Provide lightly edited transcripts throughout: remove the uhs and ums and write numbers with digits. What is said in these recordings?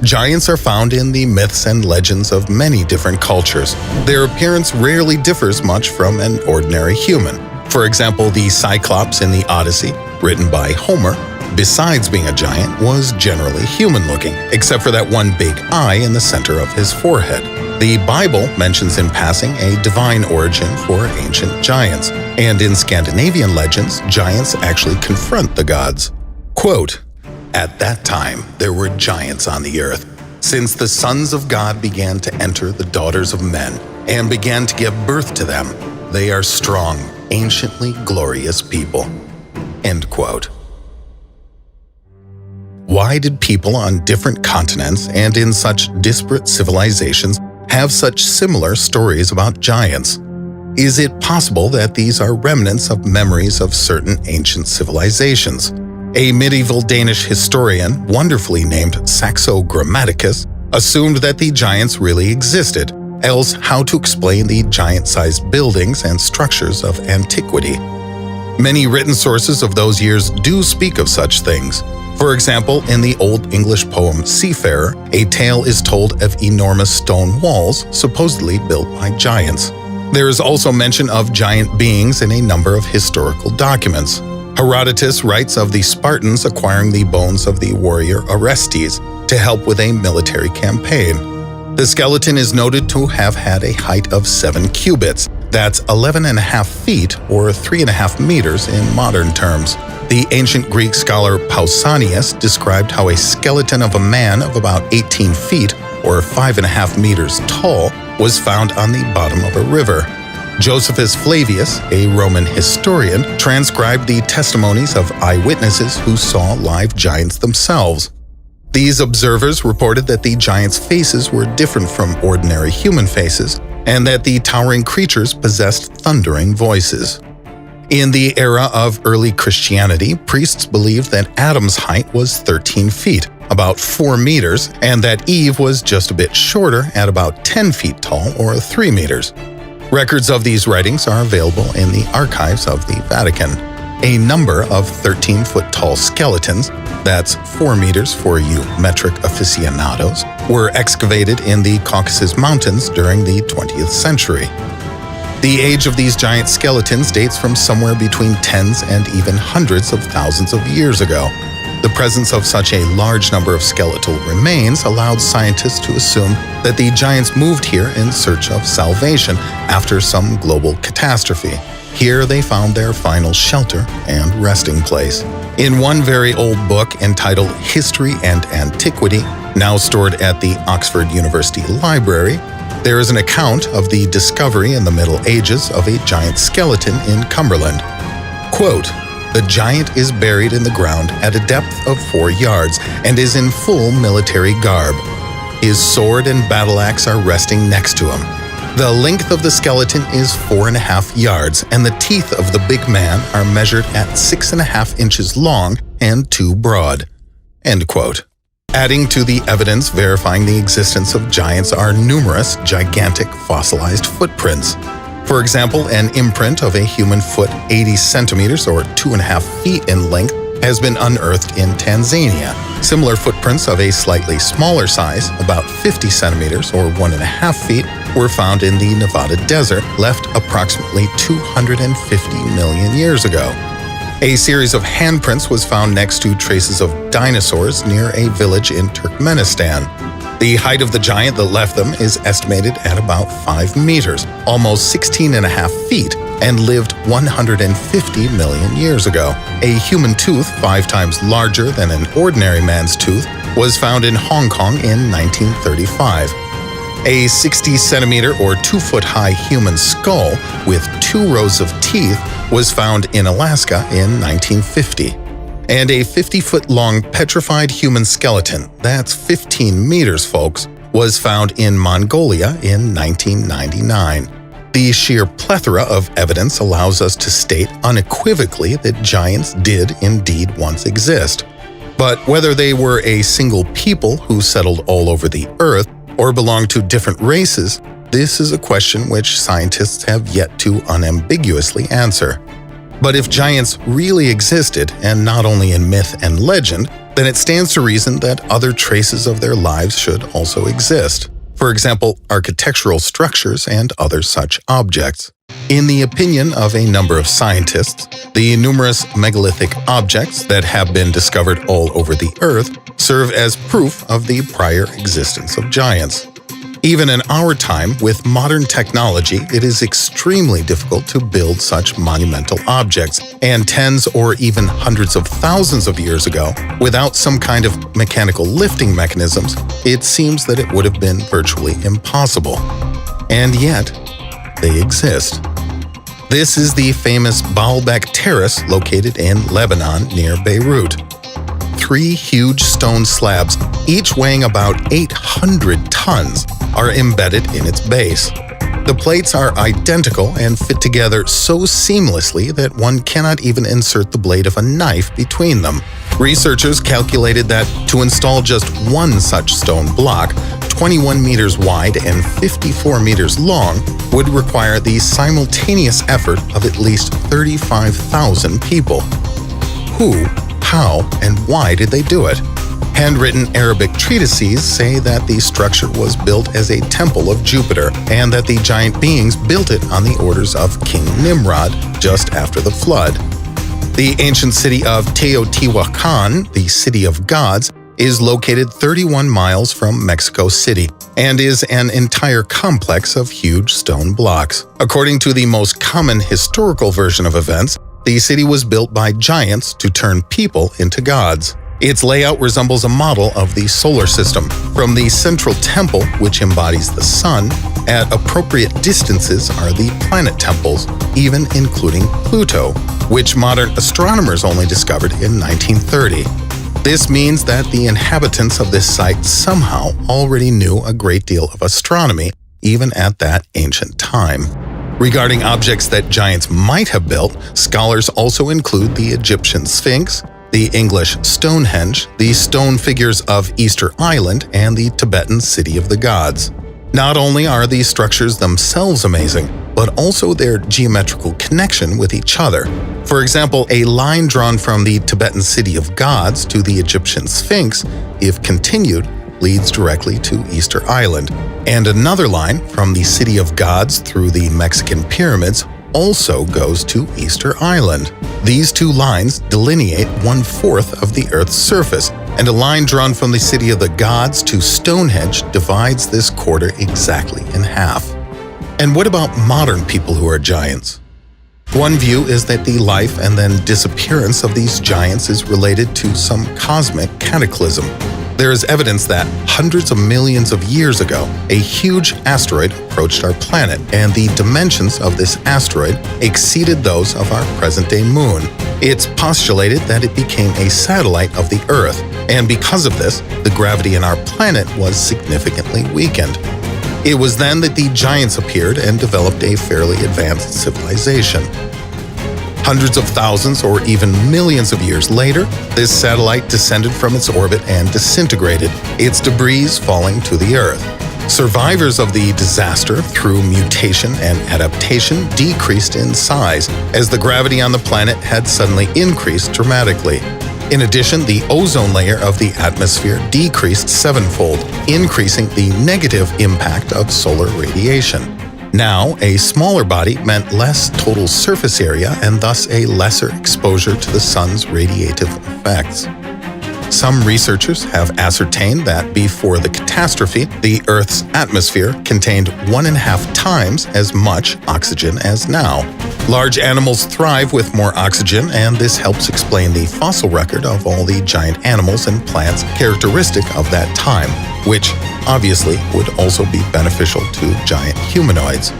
Giants are found in the myths and legends of many different cultures. Their appearance rarely differs much from an ordinary human. For example, the Cyclops in the Odyssey, written by Homer, besides being a giant, was generally human-looking, except for that one big eye in the center of his forehead. The Bible mentions in passing a divine origin for ancient giants, and in Scandinavian legends, giants actually confront the gods. Quote, "At that time there were giants on the earth, since the sons of God began to enter the daughters of men, and began to give birth to them. They are strong, anciently glorious people." End quote. Why did people on different continents and in such disparate civilizations have such similar stories about giants? Is it possible that these are remnants of memories of certain ancient civilizations? A medieval Danish historian, wonderfully named Saxo Grammaticus, assumed that the giants really existed, else how to explain the giant-sized buildings and structures of antiquity? Many written sources of those years do speak of such things. For example, in the Old English poem Seafarer, a tale is told of enormous stone walls supposedly built by giants. There is also mention of giant beings in a number of historical documents. Herodotus writes of the Spartans acquiring the bones of the warrior Orestes to help with a military campaign. The skeleton is noted to have had a height of 7 cubits, that's 11.5 feet or 3.5 meters in modern terms. The ancient Greek scholar Pausanias described how a skeleton of a man of about 18 feet or 5.5 meters tall was found on the bottom of a river. Josephus Flavius, a Roman historian, transcribed the testimonies of eyewitnesses who saw live giants themselves. These observers reported that the giants' faces were different from ordinary human faces, and that the towering creatures possessed thundering voices. In the era of early Christianity, priests believed that Adam's height was 13 feet, about 4 meters, and that Eve was just a bit shorter at about 10 feet tall or 3 meters. Records of these writings are available in the archives of the Vatican. A number of 13-foot-tall skeletons, that's 4 meters for you metric aficionados, were excavated in the Caucasus Mountains during the 20th century. The age of these giant skeletons dates from somewhere between tens and even hundreds of thousands of years ago. The presence of such a large number of skeletal remains allowed scientists to assume that the giants moved here in search of salvation after some global catastrophe. Here they found their final shelter and resting place. In one very old book entitled History and Antiquity, now stored at the Oxford University Library, there is an account of the discovery in the Middle Ages of a giant skeleton in Cumberland. Quote, "The giant is buried in the ground at a depth of 4 yards and is in full military garb. His sword and battle axe are resting next to him. The length of the skeleton is 4.5 yards, and the teeth of the big man are measured at 6.5 inches long and 2 broad." End quote. Adding to the evidence verifying the existence of giants are numerous gigantic fossilized footprints. For example, an imprint of a human foot 80 centimeters or 2.5 feet in length has been unearthed in Tanzania. Similar footprints of a slightly smaller size, about 50 centimeters or 1.5 feet, were found in the Nevada desert, left approximately 250 million years ago. A series of handprints was found next to traces of dinosaurs near a village in Turkmenistan. The height of the giant that left them is estimated at about 5 meters, almost 16.5 feet, and lived 150 million years ago. A human tooth 5 times larger than an ordinary man's tooth was found in Hong Kong in 1935. A 60-centimeter or 2-foot-high human skull with 2 rows of teeth was found in Alaska in 1950. And a 50-foot-long petrified human skeleton, that's 15 meters, folks, was found in Mongolia in 1999. The sheer plethora of evidence allows us to state unequivocally that giants did indeed once exist. But whether they were a single people who settled all over the earth or belonged to different races, this is a question which scientists have yet to unambiguously answer. But if giants really existed, and not only in myth and legend, then it stands to reason that other traces of their lives should also exist. For example, architectural structures and other such objects. In the opinion of a number of scientists, the numerous megalithic objects that have been discovered all over the Earth serve as proof of the prior existence of giants. Even in our time, with modern technology, it is extremely difficult to build such monumental objects, and tens or even hundreds of thousands of years ago, without some kind of mechanical lifting mechanisms, it seems that it would have been virtually impossible. And yet, they exist. This is the famous Baalbek Terrace located in Lebanon near Beirut. 3 huge stone slabs, each weighing about 800 tons, are embedded in its base. The plates are identical and fit together so seamlessly that one cannot even insert the blade of a knife between them. Researchers calculated that to install just one such stone block, 21 meters wide and 54 meters long, would require the simultaneous effort of at least 35,000 people. Who, how, and why did they do it? Handwritten Arabic treatises say that the structure was built as a temple of Jupiter and that the giant beings built it on the orders of King Nimrod just after the flood. The ancient city of Teotihuacan, the City of Gods, is located 31 miles from Mexico City and is an entire complex of huge stone blocks. According to the most common historical version of events, the city was built by giants to turn people into gods. Its layout resembles a model of the solar system. From the central temple, which embodies the sun, at appropriate distances are the planet temples, even including Pluto, which modern astronomers only discovered in 1930. This means that the inhabitants of this site somehow already knew a great deal of astronomy, even at that ancient time. Regarding objects that giants might have built, scholars also include the Egyptian Sphinx, the English Stonehenge, the stone figures of Easter Island, and the Tibetan City of the Gods. Not only are these structures themselves amazing, but also their geometrical connection with each other. For example, a line drawn from the Tibetan City of Gods to the Egyptian Sphinx, if continued, leads directly to Easter Island, and another line from the City of Gods through the Mexican pyramids also goes to Easter Island. These two lines delineate 1/4 of the Earth's surface, and a line drawn from the City of the Gods to Stonehenge divides this quarter exactly in half. And what about modern people who are giants? One view is that the life and then disappearance of these giants is related to some cosmic cataclysm. There is evidence that hundreds of millions of years ago, a huge asteroid approached our planet, and the dimensions of this asteroid exceeded those of our present-day moon. It's postulated that it became a satellite of the Earth, and because of this, the gravity in our planet was significantly weakened. It was then that the giants appeared and developed a fairly advanced civilization. Hundreds of thousands or even millions of years later, this satellite descended from its orbit and disintegrated, its debris falling to the Earth. Survivors of the disaster, through mutation and adaptation, decreased in size, as the gravity on the planet had suddenly increased dramatically. In addition, the ozone layer of the atmosphere decreased 7-fold, increasing the negative impact of solar radiation. Now, a smaller body meant less total surface area and thus a lesser exposure to the sun's radiative effects. Some researchers have ascertained that before the catastrophe, the Earth's atmosphere contained 1.5 times as much oxygen as now. Large animals thrive with more oxygen, and this helps explain the fossil record of all the giant animals and plants characteristic of that time, which obviously would also be beneficial to giant humanoids.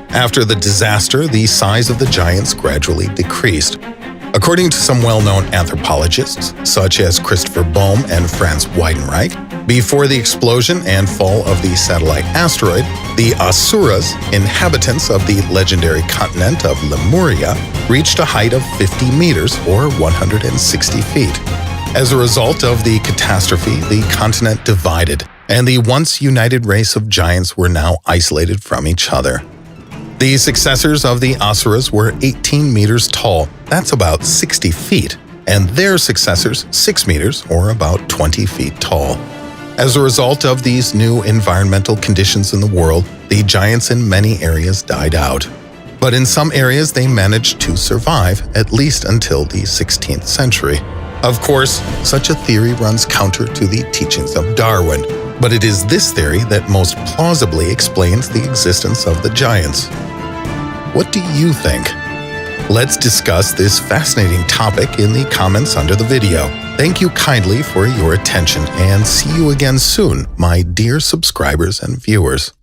After the disaster, the size of the giants gradually decreased. According to some well-known anthropologists, such as Christopher Bohm and Franz Weidenreich, before the explosion and fall of the satellite asteroid, the Asuras, inhabitants of the legendary continent of Lemuria, reached a height of 50 meters or 160 feet. As a result of the catastrophe, the continent divided, and the once united race of giants were now isolated from each other. The successors of the Asuras were 18 meters tall, that's about 60 feet, and their successors 6 meters or about 20 feet tall. As a result of these new environmental conditions in the world, the giants in many areas died out. But in some areas they managed to survive, at least until the 16th century. Of course, such a theory runs counter to the teachings of Darwin, but it is this theory that most plausibly explains the existence of the giants. What do you think? Let's discuss this fascinating topic in the comments under the video. Thank you kindly for your attention, and see you again soon, my dear subscribers and viewers.